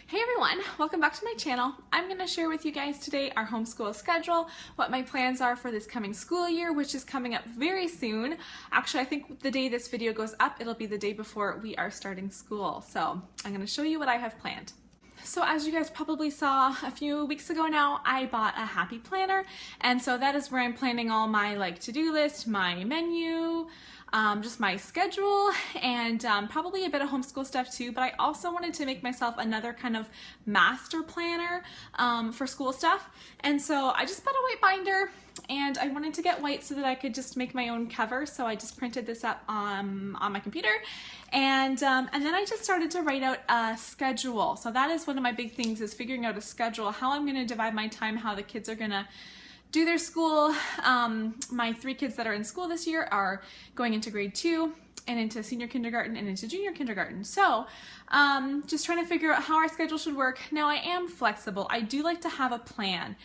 Hey everyone, welcome back to my channel. I'm going to share with you guys today our homeschool schedule, what my plans are for this coming school year, which is coming up very soon. Actually, I think the day this video goes up, it'll be the day before we are starting school. So I'm going to show you what I have planned. So as you guys probably saw a few weeks ago now, I bought a happy planner, and so that is where I'm planning all my to-do list, my menu, just my schedule, and probably a bit of homeschool stuff too, but I also wanted to make myself another kind of master planner for school stuff. And so I just bought a white binder, and I wanted to get white so that I could just make my own cover. So I just printed this up on my computer, and then I just started to write out a schedule. So that is one of my big things, is figuring out a schedule, how I'm going to divide my time, how the kids are going to do their school. My 3 kids that are in school this year are going into grade 2 and into senior kindergarten and into junior kindergarten. So just trying to figure out how our schedule should work. Now, I am flexible. I do like to have a plan.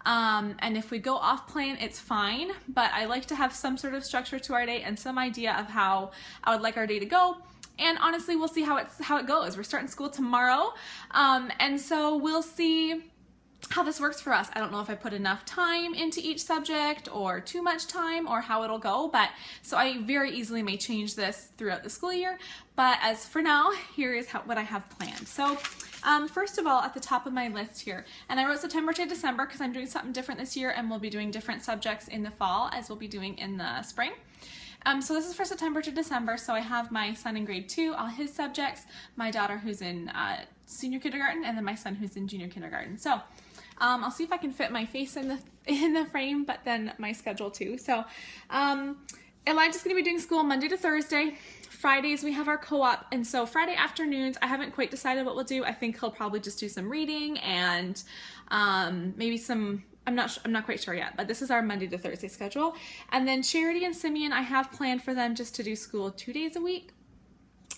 And if we go off plan, it's fine, but I like to have some sort of structure to our day and some idea of how I would like our day to go. And honestly, we'll see how it goes. We're starting school tomorrow, and so we'll see how this works for us. I don't know if I put enough time into each subject or too much time, or how it'll go, but so I very easily may change this throughout the school year. But as for now, here is what I have planned. So first of all, at the top of my list here, and I wrote September to December because I'm doing something different this year, and we'll be doing different subjects in the fall as we'll be doing in the spring. So this is for September to December. So I have my son in grade 2, all his subjects, my daughter who's in senior kindergarten, and then my son who's in junior kindergarten. So I'll see if I can fit my face in the frame, but then my schedule too. So Elijah's going to be doing school Monday to Thursday. Fridays we have our co-op, and so Friday afternoons I haven't quite decided what we'll do. I think he'll probably just do some reading and maybe some. I'm not quite sure yet, but this is our Monday to Thursday schedule. And then Charity and Simeon, I have planned for them just to do school 2 days a week.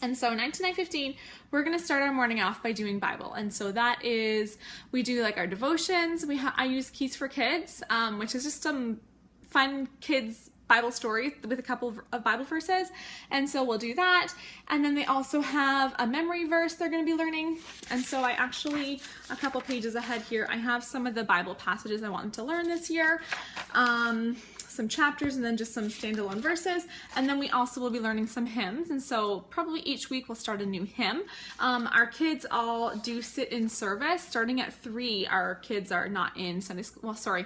And so 9 to 9:15, we're going to start our morning off by doing Bible. And so that is, we do like our devotions. I use Keys for Kids, which is just some fun kids Bible stories with a couple of Bible verses. And so we'll do that. And then they also have a memory verse they're going to be learning. And so I actually, a couple pages ahead here, I have some of the Bible passages I want them to learn this year. Some chapters, and then just some standalone verses. And then we also will be learning some hymns. And so probably each week we'll start a new hymn. Our kids all do sit in service. Starting at 3, our kids are not in Sunday school. Well, sorry.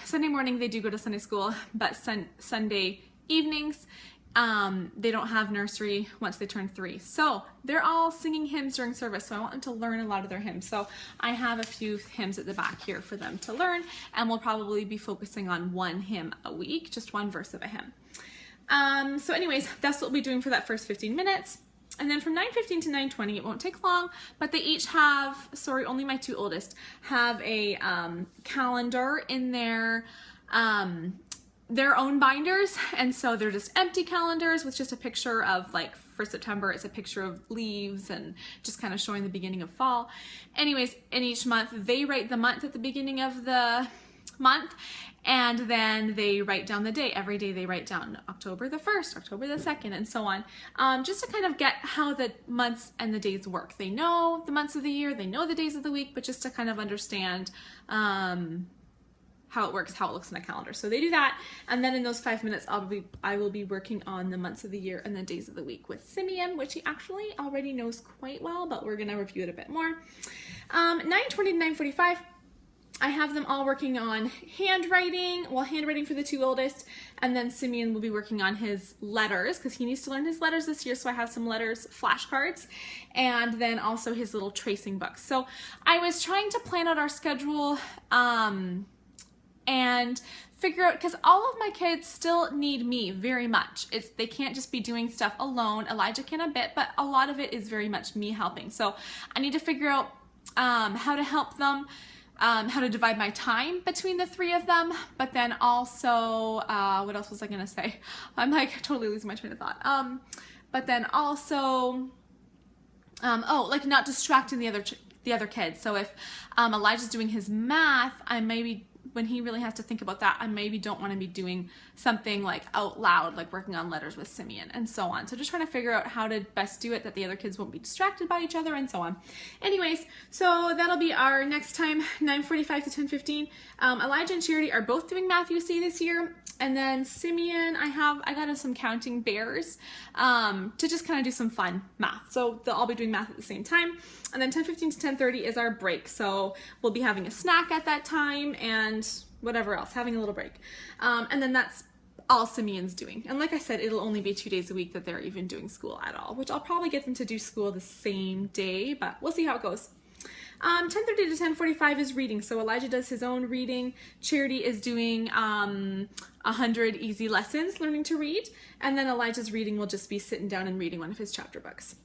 Sunday morning they do go to Sunday school, but Sunday evenings they don't have nursery once they turn 3. So they're all singing hymns during service, so I want them to learn a lot of their hymns. So I have a few hymns at the back here for them to learn, and we'll probably be focusing on one hymn a week, just one verse of a hymn. So anyways, that's what we'll be doing for that first 15 minutes. And then from 9:15 to 9:20, it won't take long, but they each have, sorry, only my 2 oldest, have a calendar in their own binders. And so they're just empty calendars with just a picture of, like, for September, it's a picture of leaves and just kind of showing the beginning of fall. Anyways, in each month, they write the month at the beginning of the month, and then they write down the day. Every day they write down October the 1st, October the 2nd, and so on, just to kind of get how the months and the days work. They know the months of the year, they know the days of the week, but just to kind of understand how it works, how it looks in a calendar. So they do that, and then in those 5 minutes I will be working on the months of the year and the days of the week with Simeon, which he actually already knows quite well, but we're gonna review it a bit more. 9:20 to 9:45, I have them all working on handwriting for the 2 oldest, and then Simeon will be working on his letters because he needs to learn his letters this year. So I have some letters flashcards, and then also his little tracing books. So I was trying to plan out our schedule and figure out, because all of my kids still need me very much. They can't just be doing stuff alone. Elijah can a bit, but a lot of it is very much me helping. So I need to figure out how to help them, how to divide my time between the 3 of them, but then also, what else was I gonna say? I'm like totally losing my train of thought. But then also, like not distracting the other kids. So if Elijah's doing his math, I maybe when he really has to think about that, I maybe don't want to be doing something like out loud, like working on letters with Simeon and so on. So just trying to figure out how to best do it that the other kids won't be distracted by each other and so on. Anyways, so that'll be our next time, 9:45 to 10:15. Elijah and Charity are both doing Math UC this year. And then Simeon, I got him some counting bears to just kind of do some fun math. So they'll all be doing math at the same time. And then 10:15 to 10:30 is our break. So we'll be having a snack at that time and whatever else, having a little break. And then that's all Simeon's doing. And like I said, it'll only be 2 days a week that they're even doing school at all, which I'll probably get them to do school the same day, but we'll see how it goes. 10:30 to 10:45 is reading. So Elijah does his own reading. Charity is doing 100 easy lessons learning to read. And then Elijah's reading will just be sitting down and reading one of his chapter books.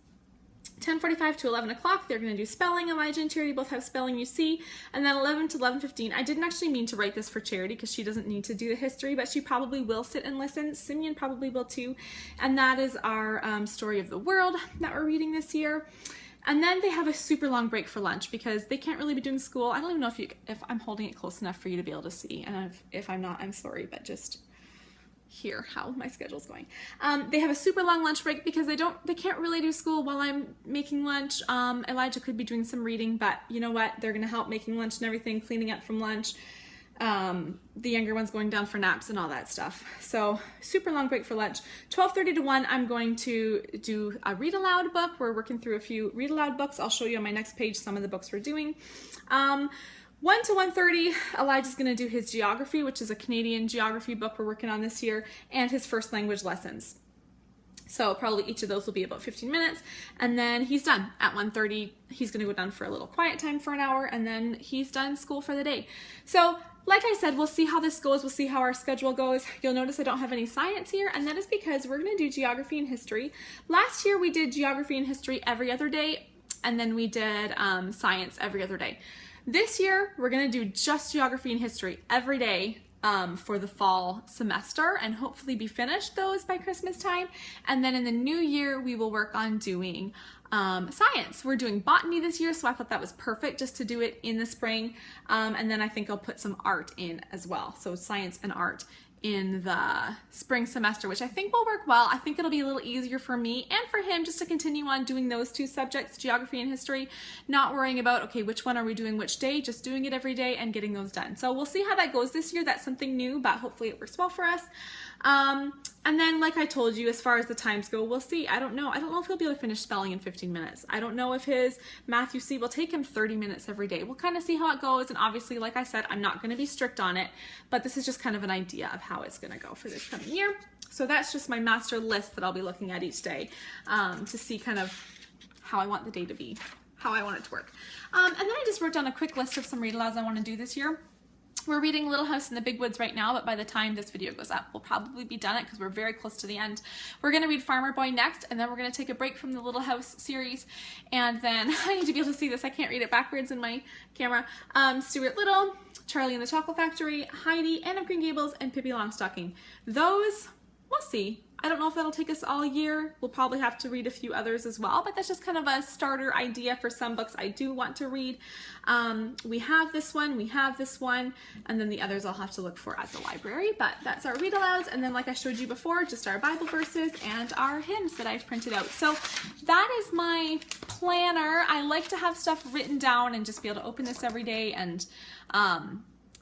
10:45 to 11 o'clock, they're going to do spelling. Elijah and Charity both have spelling UC. And then 11 to 11:15, I didn't actually mean to write this for Charity because she doesn't need to do the history, but she probably will sit and listen. Simeon probably will too. And that is our story of the world that we're reading this year. And then they have a super long break for lunch because they can't really be doing school. I don't even know if I'm holding it close enough for you to be able to see. And if I'm not, I'm sorry, but just hear how my schedule's going. They have a super long lunch break because they can't really do school while I'm making lunch. Elijah could be doing some reading, but you know what? They're gonna help making lunch and everything, cleaning up from lunch. The younger one's going down for naps and all that stuff. So super long break for lunch. 12:30 to 1, I'm going to do a read aloud book. We're working through a few read aloud books. I'll show you on my next page some of the books we're doing. 1 to 1:30, Elijah's going to do his geography, which is a Canadian geography book we're working on this year, and his first language lessons. So probably each of those will be about 15 minutes, and then he's done. At 1:30, he's going to go down for a little quiet time for an hour, and then he's done school for the day. So like I said, we'll see how this goes. We'll see how our schedule goes. You'll notice I don't have any science here, and that is because we're going to do geography and history. Last year, we did geography and history every other day, and then we did science every other day. This year, we're going to do just geography and history every day for the fall semester and hopefully be finished those by Christmas time. And then in the new year, we will work on doing science. We're doing botany this year, so I thought that was perfect just to do it in the spring. And then I think I'll put some art in as well. So science and art in the spring semester, which I think will work well. I think it'll be a little easier for me and for him just to continue on doing those two subjects, geography and history, not worrying about, okay, which one are we doing which day, just doing it every day and getting those done. So we'll see how that goes this year. That's something new, but hopefully it works well for us. And then, like I told you, as far as the times go, we'll see. I don't know if he'll be able to finish spelling in 15 minutes. I don't know if his math UC will take him 30 minutes every day. We'll kind of see how it goes. And obviously, like I said, I'm not going to be strict on it, but this is just kind of an idea of how it's going to go for this coming year. So that's just my master list that I'll be looking at each day to see kind of how I want the day to be, how I want it to work. And then I just wrote down a quick list of some read-alouds I want to do this year. We're reading Little House in the Big Woods right now, but by the time this video goes up, we'll probably be done it because we're very close to the end. We're going to read Farmer Boy next, and then we're going to take a break from the Little House series. And then, I need to be able to see this. I can't read it backwards in my camera. Stuart Little, Charlie and the Chocolate Factory, Heidi, Anne of Green Gables, and Pippi Longstocking. Those, we'll see. I don't know if that'll take us all year. We'll probably have to read a few others as well, but that's just kind of a starter idea for some books I do want to read. We have this one, and then the others I'll have to look for at the library, but that's our read alouds. And then, like I showed you before, just our Bible verses and our hymns that I've printed out. So that is my planner. I like to have stuff written down and just be able to open this every day and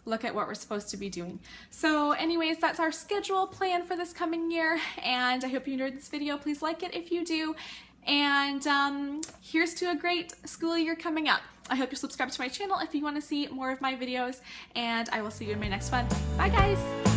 look at what we're supposed to be doing. So anyways, that's our schedule plan for this coming year, and I hope you enjoyed this video. Please like it if you do, and here's to a great school year coming up. I hope you're subscribed to my channel if you want to see more of my videos, and I will see you in my next one. Bye guys!